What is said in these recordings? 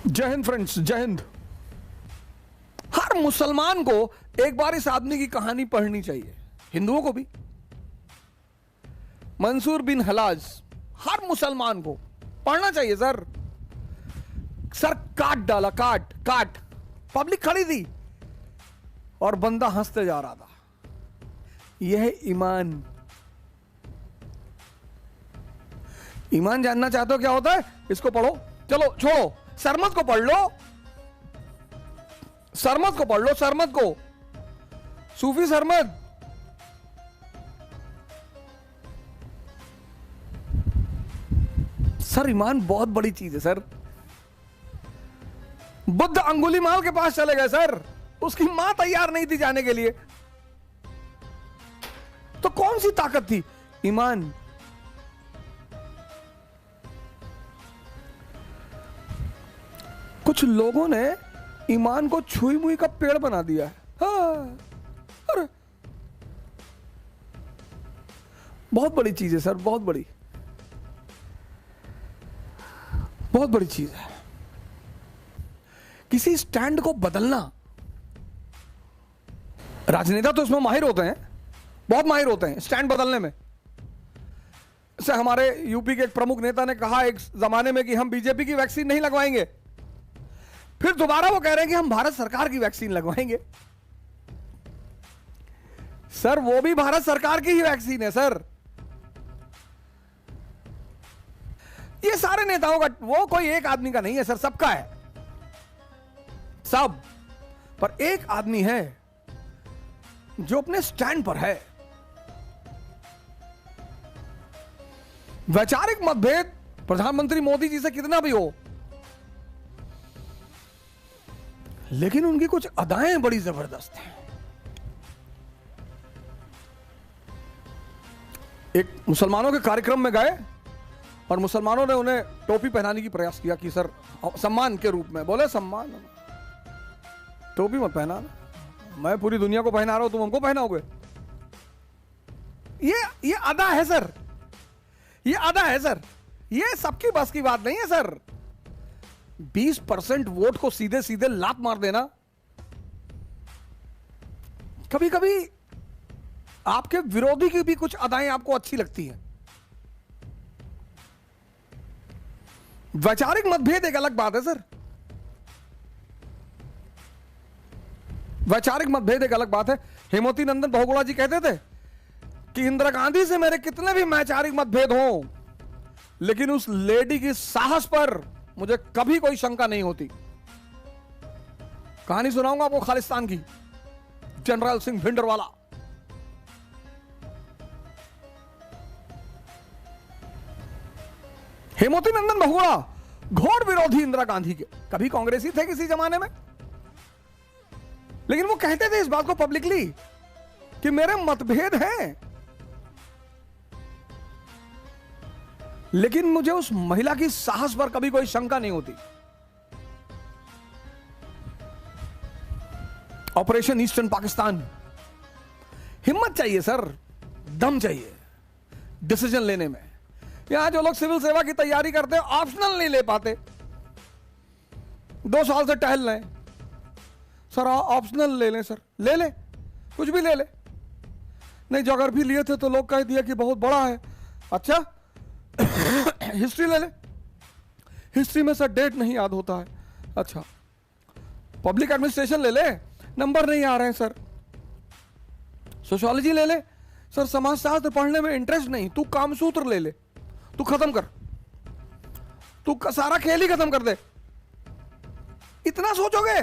जय हिंद फ्रेंड्स, जय हिंद। हर मुसलमान को एक बार इस आदमी की कहानी पढ़नी चाहिए, हिंदुओं को भी। मंसूर बिन हलाज, हर मुसलमान को पढ़ना चाहिए सर। सर काट डाला, काट काट, पब्लिक खड़ी थी और बंदा हंसते जा रहा था। यह ईमान। ईमान जानना चाहते हो क्या होता है? इसको पढ़ो। चलो छोड़ो, सरमत को पढ़ लो, सरमत को पढ़ लो, सरमत को, सूफी सरमत। सर ईमान बहुत बड़ी चीज है सर। बुद्ध अंगुलीमाल के पास चले गए सर, उसकी मां तैयार नहीं थी जाने के लिए, तो कौन सी ताकत थी? ईमान। कुछ लोगों ने ईमान को छुई मुई का पेड़ बना दिया है। हाँ, अरे बहुत बड़ी चीज है सर, बहुत बड़ी, बहुत बड़ी चीज है। किसी स्टैंड को बदलना, राजनेता तो इसमें माहिर होते हैं, बहुत माहिर होते हैं स्टैंड बदलने में। जैसे हमारे यूपी के एक प्रमुख नेता ने कहा एक जमाने में कि हम बीजेपी की वैक्सीन नहीं लगवाएंगे, फिर दोबारा वो कह रहे हैं कि हम भारत सरकार की वैक्सीन लगवाएंगे। सर वो भी भारत सरकार की ही वैक्सीन है सर। ये सारे नेताओं का, वो कोई एक आदमी का नहीं है सर, सबका है, सब। पर एक आदमी है जो अपने स्टैंड पर है। वैचारिक मतभेद प्रधानमंत्री मोदी जी से कितना भी हो, लेकिन उनकी कुछ अदाएं बड़ी जबरदस्त हैं। एक मुसलमानों के कार्यक्रम में गए और मुसलमानों ने उन्हें टोपी पहनाने की प्रयास किया कि सर सम्मान के रूप में। बोले सम्मान, टोपी मत पहनाना, मैं पूरी दुनिया को पहना रहा हूं, तुम हमको पहनाओगे? ये अदा है सर, ये अदा है सर, ये सबकी बस की बात नहीं है सर। 20% वोट को सीधे सीधे लात मार देना, कभी कभी आपके विरोधी की भी कुछ अदाएं आपको अच्छी लगती हैं। वैचारिक मतभेद एक अलग बात है सर, वैचारिक मतभेद एक अलग बात है। हेमवती नंदन बहुगुणा जी कहते थे कि इंदिरा गांधी से मेरे कितने भी वैचारिक मतभेद हों, लेकिन उस लेडी की साहस पर मुझे कभी कोई शंका नहीं होती। कहानी सुनाऊंगा आपको खालिस्तान की, जनरल सिंह भिंडरवाला। हेमवती नंदन बहुगुणा घोर विरोधी इंदिरा गांधी के, कभी कांग्रेसी थे किसी जमाने में, लेकिन वो कहते थे इस बात को पब्लिकली कि मेरे मतभेद हैं, लेकिन मुझे उस महिला की साहस पर कभी कोई शंका नहीं होती। ऑपरेशन ईस्टर्न पाकिस्तान, हिम्मत चाहिए सर, दम चाहिए डिसीजन लेने में। यहां जो लोग सिविल सेवा की तैयारी करते हैं, ऑप्शनल नहीं ले पाते, 2 साल से टहल रहे, सर ऑप्शनल ले लें, सर ले ले, कुछ भी ले ले। नहीं, ज्योग्राफी लिए थे तो लोग कह दिया कि बहुत बड़ा है। अच्छा हिस्ट्री ले ले, हिस्ट्री में सर डेट नहीं याद होता है। अच्छा पब्लिक एडमिनिस्ट्रेशन ले ले, नंबर नहीं आ रहे हैं सर। सोशियोलॉजी ले ले, सर समाजशास्त्र पढ़ने में इंटरेस्ट नहीं, तू कामसूत्र ले ले, तू खत्म कर, तू सारा खेल ही खत्म कर दे। इतना सोचोगे?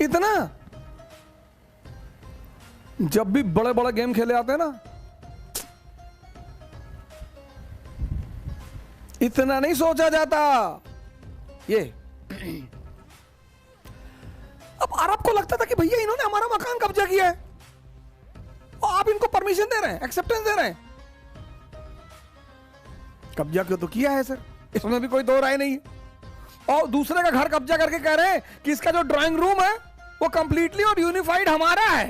इतना? जब भी बड़े बड़े गेम खेले आते हैं ना, इतना नहीं सोचा जाता। ये अब अरब को लगता था कि भैया इन्होंने हमारा मकान कब्जा किया है और आप इनको परमिशन दे रहे हैं, एक्सेप्टेंस दे रहे हैं। कब्जा क्यों तो किया है सर, इसमें भी कोई दो राय नहीं है। और दूसरे का घर कब्जा करके कह रहे हैं कि इसका जो ड्राइंग रूम है वो कंप्लीटली और यूनिफाइड हमारा है।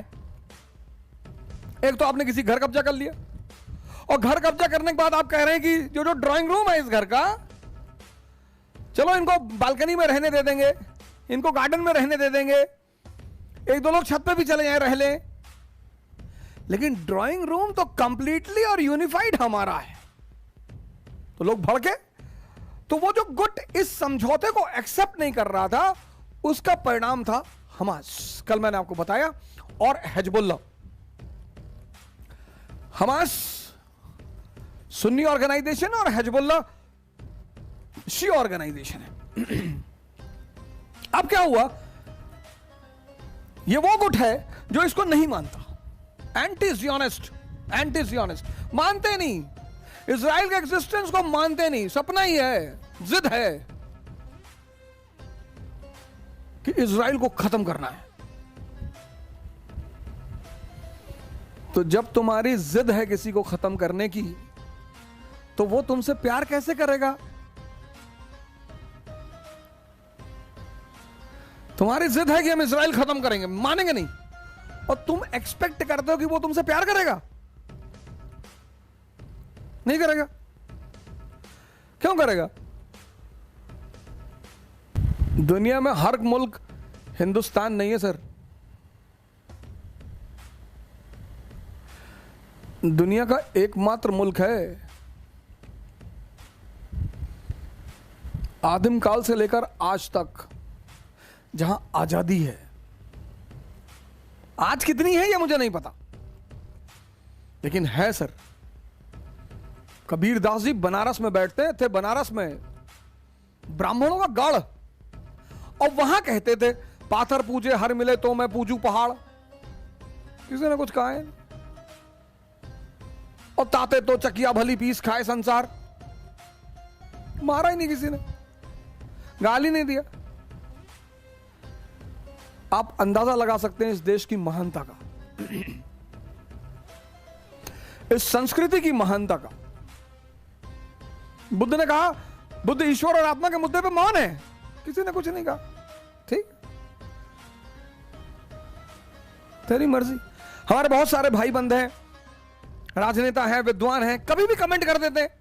एक तो आपने किसी घर कब्जा कर लिया, और घर कब्जा करने के बाद आप कह रहे हैं कि जो ड्राइंग रूम है इस घर का चलो इनको बालकनी में रहने दे देंगे, इनको गार्डन में रहने दे देंगे, एक दो लोग छत पे भी चले जाएं रह लें, लेकिन ड्राइंग रूम तो कंप्लीटली और यूनिफाइड हमारा है। तो लोग भड़के। तो वो जो गुट इस समझौते को एक्सेप्ट नहीं कर रहा था, उसका परिणाम था हमास। कल मैंने आपको बताया, और हिजबुल्लाह। हमास सुन्नी ऑर्गेनाइजेशन और हिजबुल्लाह शी ऑर्गेनाइजेशन है। अब क्या हुआ, ये वो गुट है जो इसको नहीं मानता, एंटी ज़ियोनिस्ट, एंटी ज़ियोनिस्ट, मानते नहीं, इजराइल के एग्जिस्टेंस को मानते नहीं, सपना ही है, जिद है कि इजराइल को खत्म करना है। तो जब तुम्हारी जिद है किसी को खत्म करने की, तो वो तुमसे प्यार कैसे करेगा? तुम्हारी जिद है कि हम इजराइल खत्म करेंगे, मानेंगे नहीं, और तुम एक्सपेक्ट करते हो कि वो तुमसे प्यार करेगा? नहीं करेगा। क्यों करेगा? दुनिया में हर मुल्क हिंदुस्तान नहीं है सर। दुनिया का एकमात्र मुल्क है, आदिम काल से लेकर आज तक, जहां आजादी है। आज कितनी है यह मुझे नहीं पता, लेकिन है सर। कबीर दास जी बनारस में बैठते थे, बनारस में ब्राह्मणों का गढ़, और वहां कहते थे पाथर पूजे हर मिले तो मैं पूजू पहाड़। किसी ने कुछ कहा है? और ताते तो चकिया भली पीस खाए संसार। मारा ही नहीं किसी ने, गाली नहीं दिया। आप अंदाजा लगा सकते हैं इस देश की महानता का, इस संस्कृति की महानता का। बुद्ध ने कहा, बुद्ध ईश्वर और आत्मा के मुद्दे पे मौन है, किसी ने कुछ नहीं कहा। ठीक, तेरी मर्जी। हमारे बहुत सारे भाई बंधु हैं, राजनेता हैं, विद्वान हैं, कभी भी कमेंट कर देते हैं।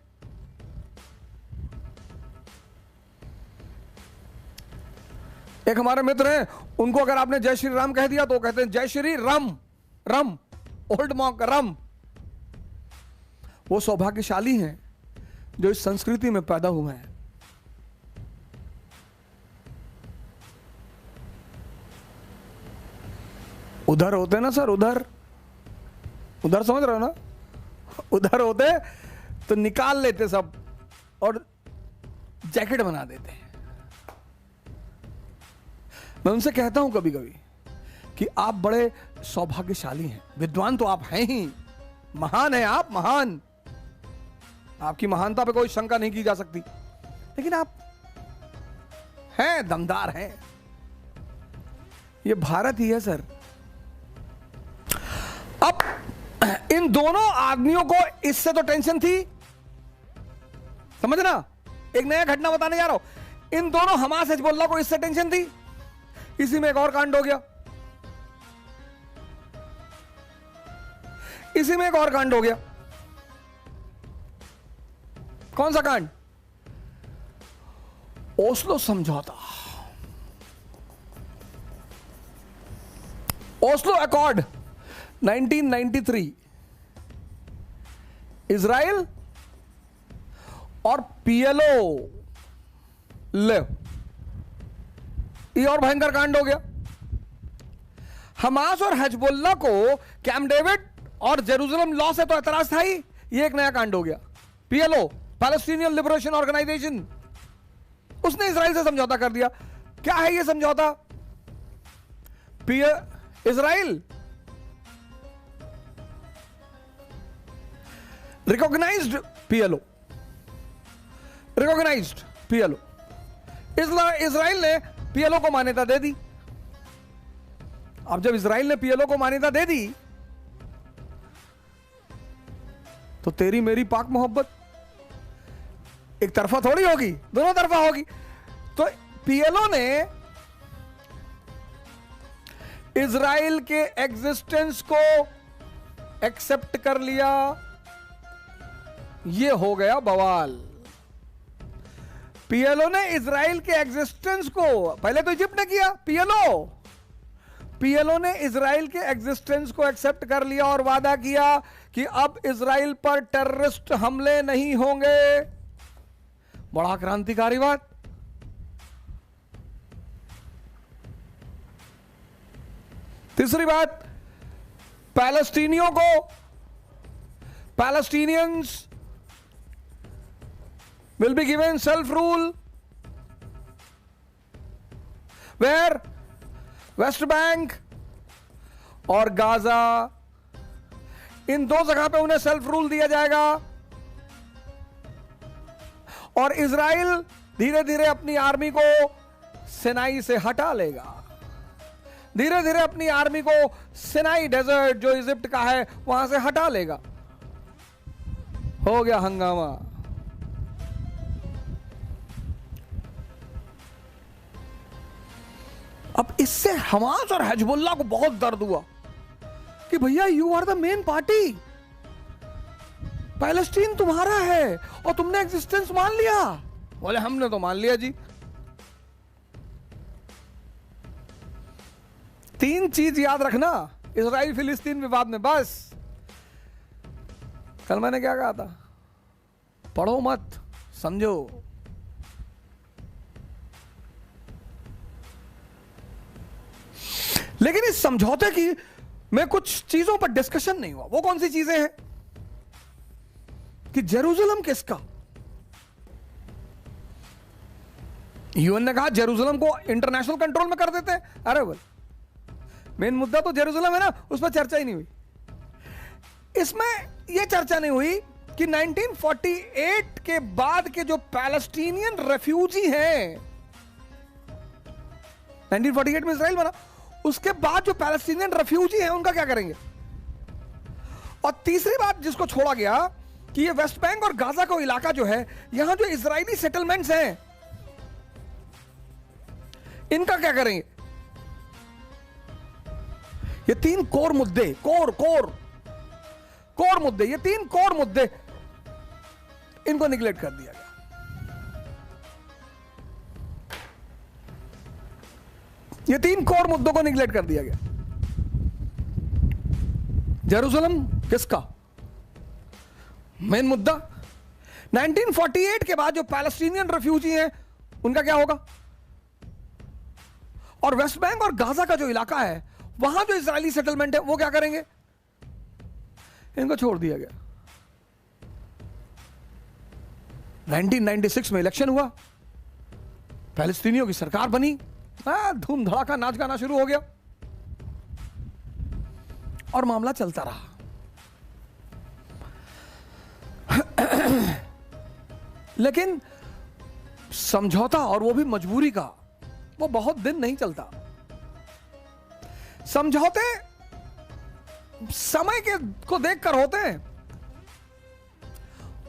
एक हमारे मित्र हैं, उनको अगर आपने जय श्री राम कह दिया तो कहते हैं जय श्री राम, रम, ओल्ड मॉन्क रम। वो सौभाग्यशाली हैं जो इस संस्कृति में पैदा हुए हैं। उधर होते ना सर, उधर समझ रहे हो ना, उधर होते तो निकाल लेते सब और जैकेट बना देते हैं। मैं उनसे कहता हूं कभी कभी कि आप बड़े सौभाग्यशाली हैं, विद्वान तो आप हैं ही, महान हैं आप, महान, आपकी महानता पे कोई शंका नहीं की जा सकती, लेकिन आप हैं, दमदार हैं। ये भारत ही है सर। अब इन दोनों आदमियों को इससे तो टेंशन थी, समझना, एक नया घटना बताने जा रहा हूं। इन दोनों हमास हिजबुल्लाह को इससे टेंशन थी। इसी में एक और कांड हो गया, इसी में एक और कांड हो गया। कौन सा कांड? ओस्लो समझौता, ओस्लो अकॉर्ड 1993। इजराइल और पीएलओ ले, ये और भयंकर कांड हो गया। हमास और हिजबुल्लाह को कैंप डेविड और जेरूसलम लॉ से तो एतराज था ही, ये एक नया कांड हो गया। पीएलओ, पैलेस्टीनियन लिबरेशन ऑर्गेनाइजेशन, उसने इजराइल से समझौता कर दिया। क्या है ये समझौता? Israel recognised PLO, recognised PLO, Israel ने पीएलओ को मान्यता दे दी। अब जब इजराइल ने पीएलओ को मान्यता दे दी, तो तेरी मेरी पाक मोहब्बत एक तरफा थोड़ी होगी, दोनों तरफा होगी। तो पीएलओ ने इजराइल के एग्जिस्टेंस को एक्सेप्ट कर लिया। ये हो गया बवाल। पीएलओ ने इजराइल के एग्जिस्टेंस को, पहले तो इजिप्ट ने किया, पीएलओ ने इजराइल के एग्जिस्टेंस को एक्सेप्ट कर लिया और वादा किया कि अब इजराइल पर टेररिस्ट हमले नहीं होंगे। बड़ा क्रांतिकारी बात। तीसरी बात, Palestinians will be given self rule where West Bank और गाजा, इन दो जगह पे उन्हें सेल्फ रूल दिया जाएगा और इजराइल धीरे धीरे अपनी आर्मी को सिनाई से हटा लेगा, धीरे धीरे अपनी आर्मी को सिनाई डेजर्ट जो इजिप्ट का है वहां से हटा लेगा। हो गया हंगामा। अब इससे हमास और हिजबुल्लाह को बहुत दर्द हुआ कि भैया you are the main party, Palestine तुम्हारा है और तुमने एग्जिस्टेंस मान लिया। बोले हमने तो मान लिया जी। तीन चीज याद रखना इजराइल फिलिस्तीन विवाद में, बस। कल मैंने क्या कहा था, पढ़ो मत समझो। लेकिन इस समझौते की में कुछ चीजों पर डिस्कशन नहीं हुआ। वो कौन सी चीजें हैं कि जेरूसलम किसका, यूएन ने कहा जेरूसलम को इंटरनेशनल कंट्रोल में कर देते हैं। अरे बोल, मेन मुद्दा तो जेरूसलम है ना, उस पर चर्चा ही नहीं हुई। इसमें यह चर्चा नहीं हुई कि 1948 के बाद के जो पैलेस्टीनियन रेफ्यूजी हैं, 1948 में इजराइल बना, उसके बाद जो पैलेस्टीनियन रेफ्यूजी हैं उनका क्या करेंगे। और तीसरी बात जिसको छोड़ा गया कि ये वेस्ट बैंक और गाजा का इलाका जो है, यहां जो इजरायली सेटलमेंट्स हैं इनका क्या करेंगे। ये तीन कोर मुद्दे, कोर मुद्दे, ये तीन कोर मुद्दे, इनको निगलेक्ट कर दिया गया। ये तीन कोर मुद्दों को निगलेक्ट कर दिया गया। जेरूसलम किसका, मेन मुद्दा। 1948 के बाद जो पैलेस्टीनियन रेफ्यूजी हैं उनका क्या होगा, और वेस्ट बैंक और गाजा का जो इलाका है वहां जो इजरायली सेटलमेंट है वो क्या करेंगे, इनको छोड़ दिया गया। 1996 में इलेक्शन हुआ, पैलेस्तीनियों की सरकार बनी, धूम धड़ाका नाच गाना शुरू हो गया और मामला चलता रहा। लेकिन समझौता, और वो भी मजबूरी का, वो बहुत दिन नहीं चलता। समझौते समय के को देखकर होते हैं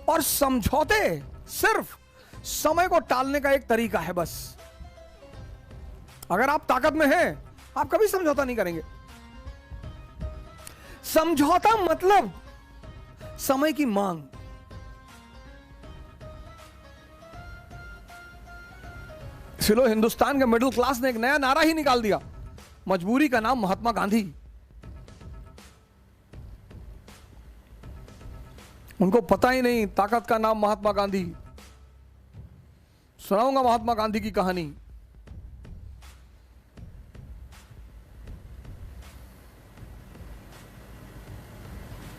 और समझौते सिर्फ समय को टालने का एक तरीका है बस। अगर आप ताकत में हैं आप कभी समझौता नहीं करेंगे। समझौता मतलब समय की मांग। इसलिए हिंदुस्तान के मिडिल क्लास ने एक नया नारा ही निकाल दिया, मजबूरी का नाम महात्मा गांधी। उनको पता ही नहीं ताकत का नाम महात्मा गांधी। सुनाऊंगा महात्मा गांधी की कहानी।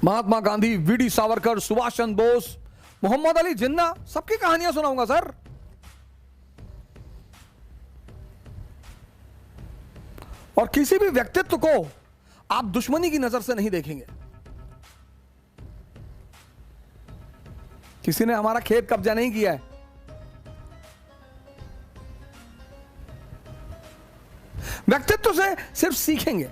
महात्मा गांधी, वीडी सावरकर, सुभाष चंद्र बोस, मोहम्मद अली जिन्ना, सबकी कहानियां सुनाऊंगा सर। और किसी भी व्यक्तित्व को आप दुश्मनी की नजर से नहीं देखेंगे। किसी ने हमारा खेत कब्जा नहीं किया है, व्यक्तित्व से सिर्फ सीखेंगे।